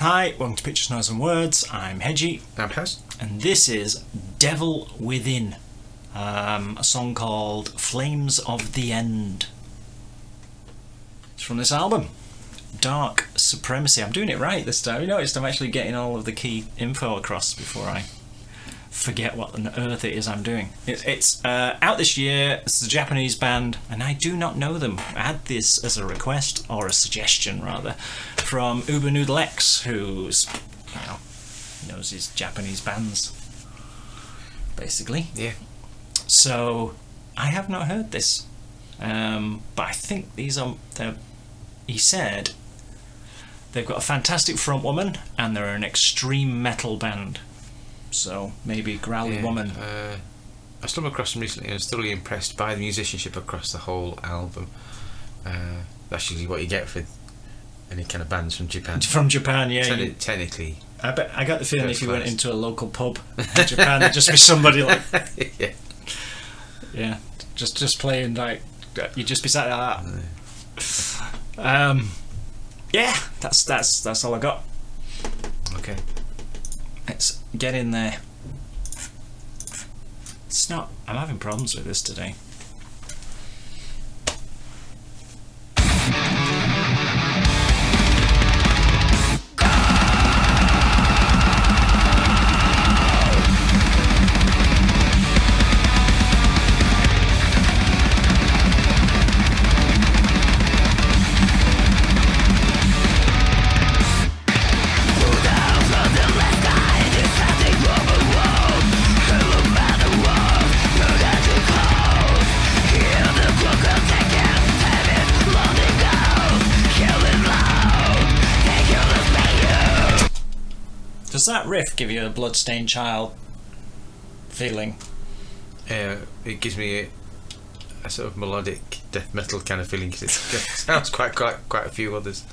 Hi, welcome to Pictures, Noise and Words. I'm Hedgy. I'm Paz. And this is Devil Within, a song called Flames of the End. It's from this album, Dark Supremacy. I'm doing it right this time. You noticed I'm actually getting all of the key info across before I forget what on earth it is I'm doing. It's out this year. It's a Japanese band, and I do not know them. I had this as a request, or a suggestion rather, from Uber Noodle X, who's, knows his Japanese bands, basically. Yeah. So I have not heard this, but I think these are. He said they've got a fantastic front woman, and they're an extreme metal band. So maybe Growly Woman. I stumbled across them recently and I was thoroughly impressed by the musicianship across the whole album. That's usually what you get with any kind of bands from Japan. From Japan, yeah. Technically. I got the feeling if you went into a local pub in Japan, there'd just be somebody like, yeah, just playing like, you'd just be sat like that. Yeah, that's all I got. Okay. Let's get in there. I'm having problems with this today. Does that riff give you a Bloodstained Child feeling? It gives me a sort of melodic death metal kind of feeling because it sounds quite a few others.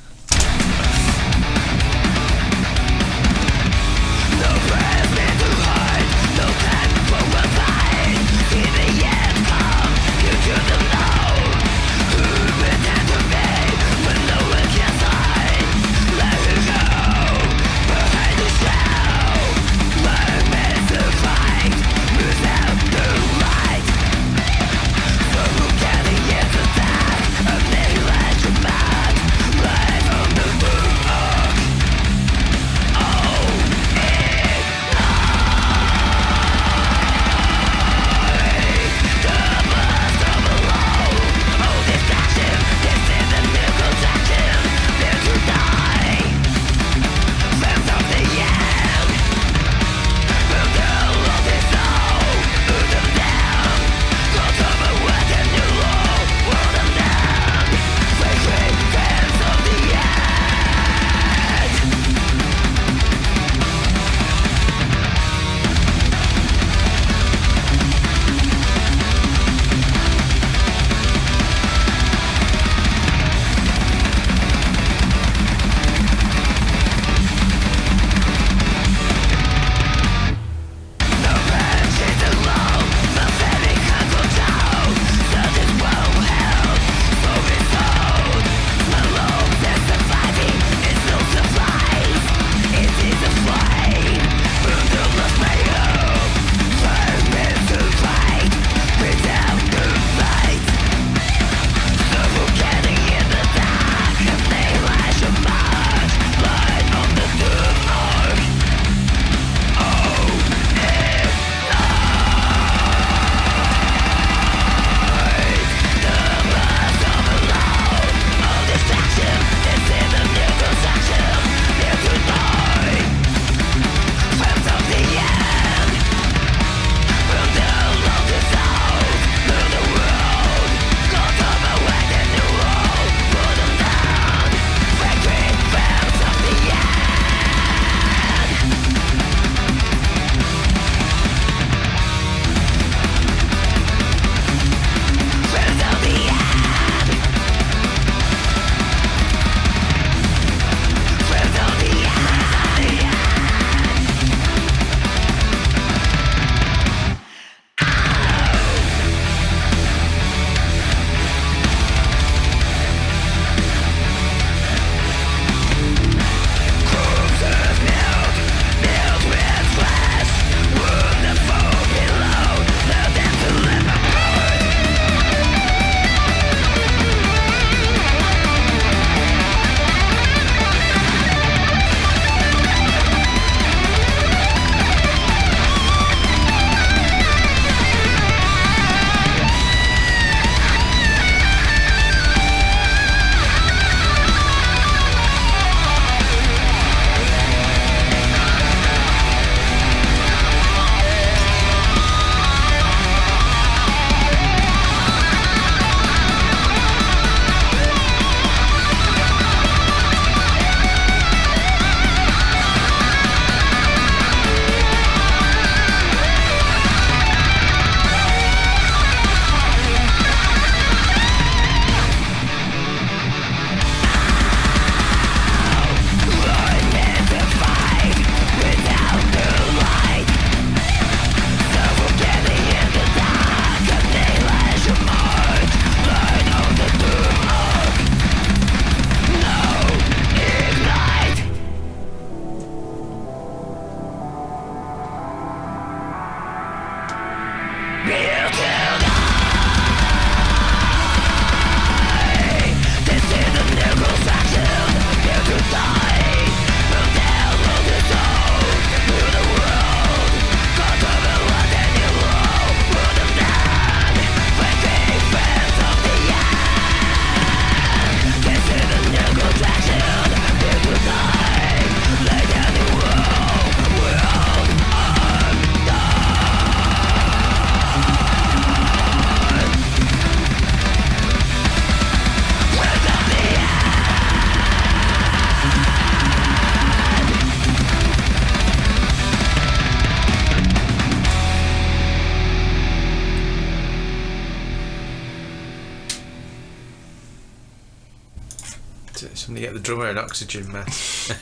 Somebody get the drummer an oxygen mask.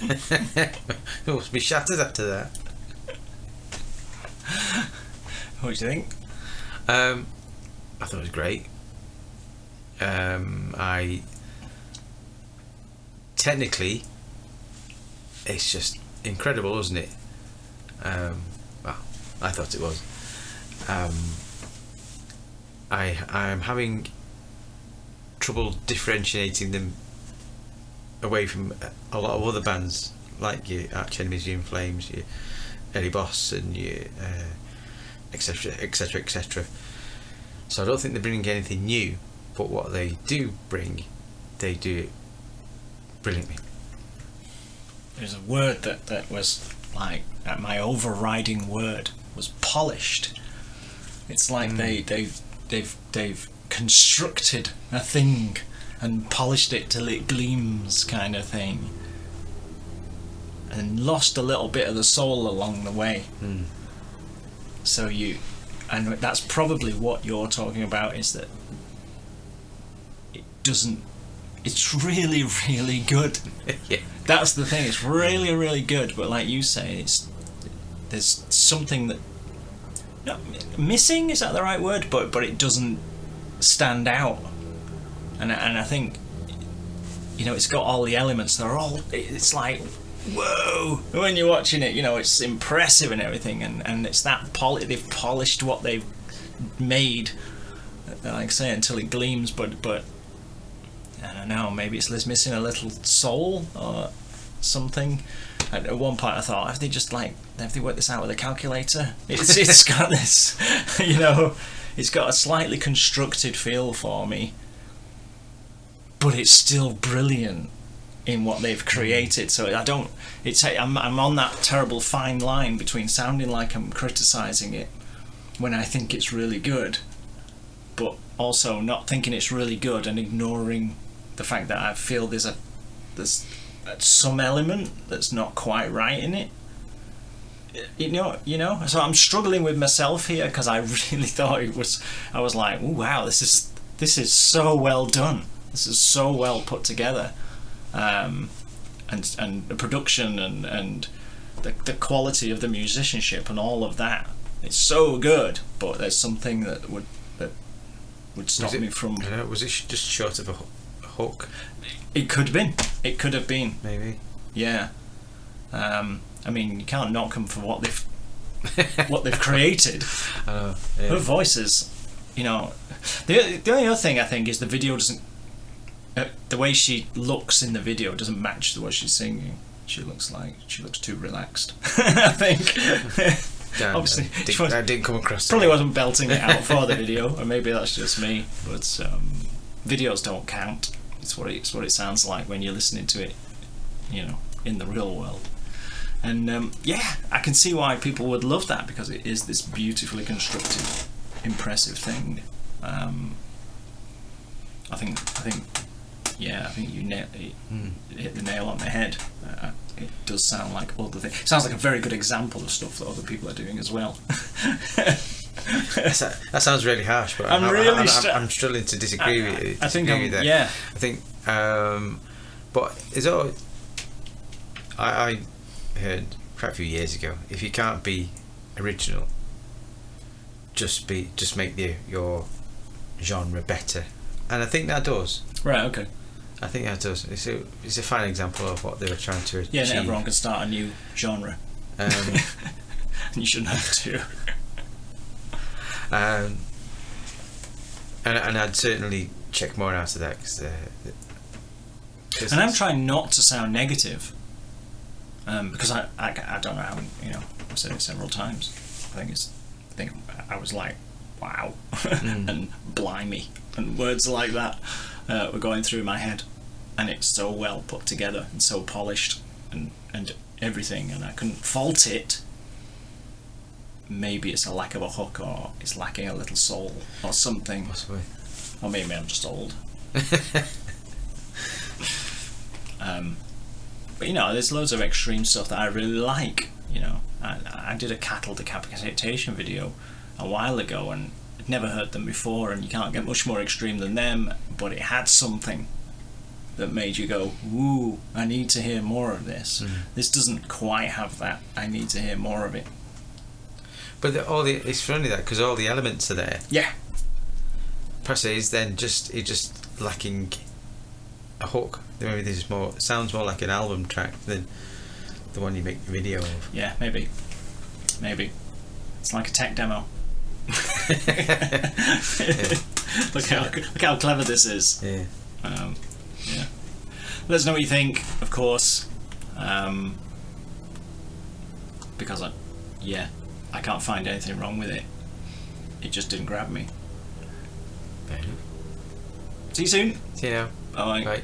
He must be shattered after that. What do you think? I thought it was great. Technically, it's just incredible, isn't it? Well, I thought it was. I'm having trouble differentiating them away from a lot of other bands like your Arch Enemies, your In Flames, your Eddie Boss, and your etc, etc, etc. So I don't think they're bringing anything new, but what they do bring, they do it brilliantly. There's a word that was like my overriding word was polished. It's like they've constructed a thing and polished it till it gleams, kind of thing, and lost a little bit of the soul along the way. So and that's probably what you're talking about, is that it's really, really good. Yeah. That's the thing, it's really, really good, but like you say, there's something that missing, is that the right word? But it doesn't stand out, and I think, you know, it's got all the elements. It's like, whoa, when you're watching it, you know, it's impressive and everything, and it's that they've polished what they've made, like I say, until it gleams, but I don't know, maybe it's missing a little soul or something. At one point I thought, have they worked this out with a calculator? It's got this, you know, it's got a slightly constructed feel for me, but it's still brilliant in what they've created. So I'm on that terrible fine line between sounding like I'm criticising it when I think it's really good, but also not thinking it's really good and ignoring the fact that I feel there's some element that's not quite right in it. You know. So I'm struggling with myself here, because I really thought I was like, ooh, wow, this is so well done. This is so well put together, and the production and the quality of the musicianship and all of that. It's so good, but there's something that would stop me from. Was it just short of a hook? It could have been. It could have been. Maybe. Yeah. I mean, you can't knock them for what they've created. Yeah. Her voices, you know. The only other thing I think is the video doesn't. The way she looks in the video doesn't match the way she's singing. She looks too relaxed. I think. Damn, Obviously, I didn't come across. Probably wasn't belting it out for the video, or maybe that's just me. But videos don't count. It's what it sounds like when you're listening to it, you know, in the real world. And I can see why people would love that, because it is this beautifully constructed, impressive thing. I think you hit the nail on the head. It does sound like other things. It sounds like a very good example of stuff that other people are doing as well. That sounds really harsh, but I'm struggling to disagree with you. I think, but it's all. I heard quite a few years ago, if you can't be original, just make your genre better, and I think that does. Right. Okay. I think that does. It's a fine example of what they were trying to achieve. Yeah, and everyone can start a new genre. And you shouldn't have to. And I'd certainly check more out of that, and I'm trying not to sound negative, because I don't know how, you know, I've said it several times. I think I was like, wow, and blimey, and words like that were going through my head, and it's so well put together and so polished and everything, and I couldn't fault it. Maybe it's a lack of a hook, or it's lacking a little soul, or something. Possibly. Or maybe I'm just old. But you know, there's loads of extreme stuff that I really like. You know, I did a cattle decapitation video a while ago, and I'd never heard them before, and you can't get much more extreme than them, but it had something. that made you go, ooh, I need to hear more of this. This doesn't quite have that. I need to hear more of it. But it's funny that because all the elements are there. Yeah. Perhaps it is then just lacking a hook. Maybe this is more sounds more like an album track than the one you make the video of. Yeah, maybe. It's like a tech demo. Look how clever this is. Yeah. Yeah. Let us know what you think, of course. Because I can't find anything wrong with it. It just didn't grab me. See you soon. See you now. Bye. Bye.